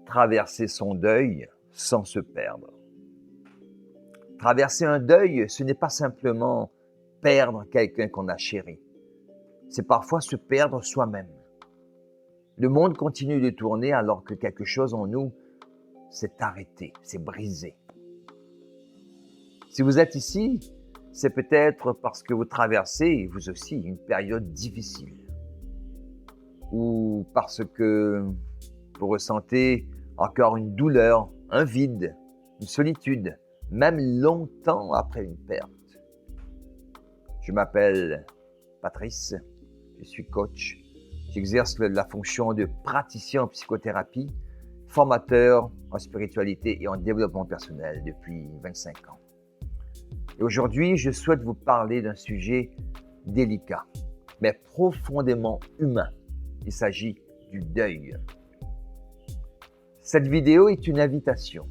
traverser son deuil sans se perdre. Traverser un deuil, ce n'est pas simplement perdre quelqu'un qu'on a chéri. C'est parfois se perdre soi-même. Le monde continue de tourner alors que quelque chose en nous s'est arrêté, s'est brisé. Si vous êtes ici, c'est peut-être parce que vous traversez, vous aussi, une période difficile. Ou parce que vous ressentez encore une douleur, un vide, une solitude, même longtemps après une perte. Je m'appelle Patrice, je suis coach. J'exerce la fonction de praticien en psychothérapie, formateur en spiritualité et en développement personnel depuis 25 ans. Et aujourd'hui, je souhaite vous parler d'un sujet délicat, mais profondément humain. Il s'agit du deuil. Cette vidéo est une invitation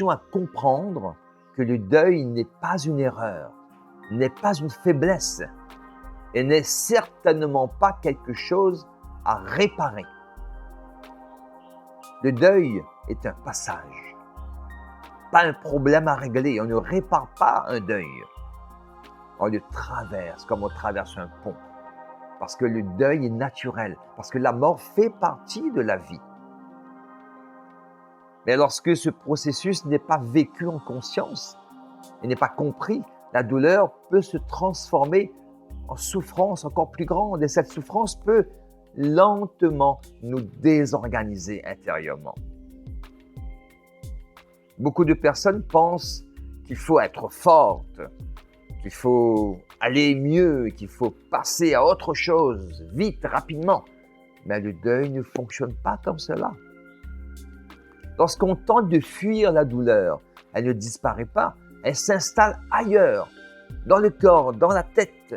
à comprendre que le deuil n'est pas une erreur, n'est pas une faiblesse et n'est certainement pas quelque chose à réparer. Le deuil est un passage, pas un problème à régler. On ne répare pas un deuil. On le traverse comme on traverse un pont. Parce que le deuil est naturel, parce que la mort fait partie de la vie. Mais lorsque ce processus n'est pas vécu en conscience et n'est pas compris, la douleur peut se transformer en souffrance encore plus grande et cette souffrance peut lentement nous désorganiser intérieurement. Beaucoup de personnes pensent qu'il faut être forte, qu'il faut aller mieux, qu'il faut passer à autre chose, vite, rapidement. Mais le deuil ne fonctionne pas comme cela. Lorsqu'on tente de fuir la douleur, elle ne disparaît pas, elle s'installe ailleurs, dans le corps, dans la tête,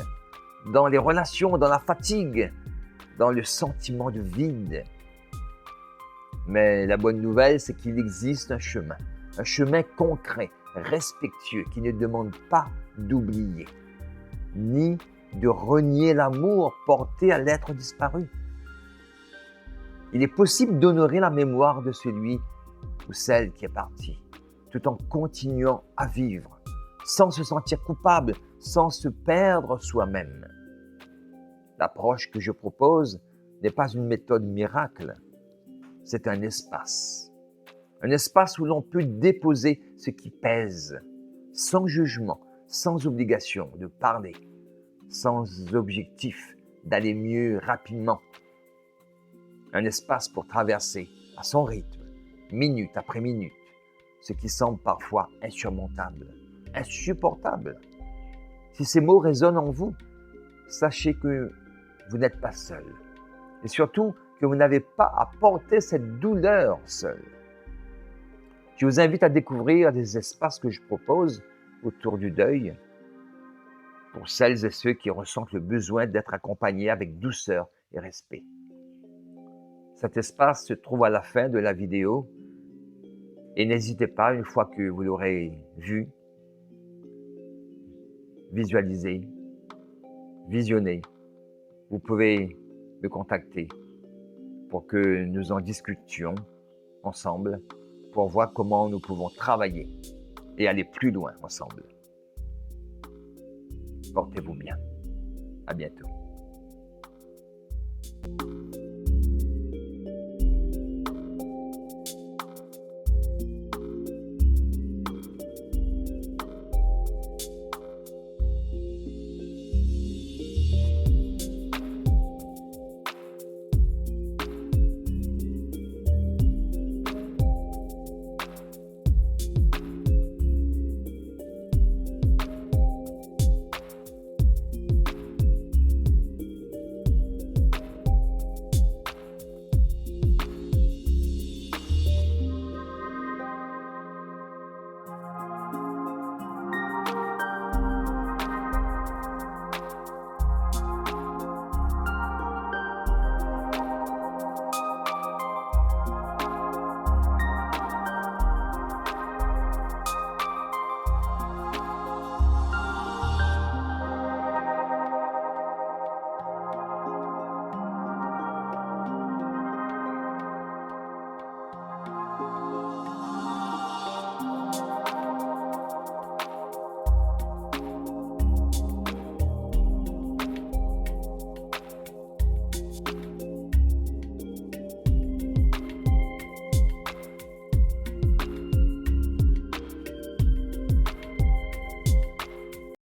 dans les relations, dans la fatigue, dans le sentiment de vide. Mais la bonne nouvelle, c'est qu'il existe un chemin concret, respectueux, qui ne demande pas d'oublier, ni de renier l'amour porté à l'être disparu. Il est possible d'honorer la mémoire de celui ou celle qui est partie, tout en continuant à vivre, sans se sentir coupable, sans se perdre soi-même. L'approche que je propose n'est pas une méthode miracle, c'est un espace où l'on peut déposer ce qui pèse, sans jugement, sans obligation de parler, sans objectif d'aller mieux rapidement. Un espace pour traverser à son rythme, minute après minute, ce qui semble parfois insurmontable, insupportable. Si ces mots résonnent en vous, sachez que vous n'êtes pas seul. Et surtout que vous n'avez pas à porter cette douleur seul. Je vous invite à découvrir des espaces que je propose autour du deuil pour celles et ceux qui ressentent le besoin d'être accompagnés avec douceur et respect. Cet espace se trouve à la fin de la vidéo et n'hésitez pas, une fois que vous l'aurez vu, visualisé, visionné, vous pouvez me contacter pour que nous en discutions ensemble pour voir comment nous pouvons travailler et aller plus loin ensemble. Portez-vous bien. À bientôt.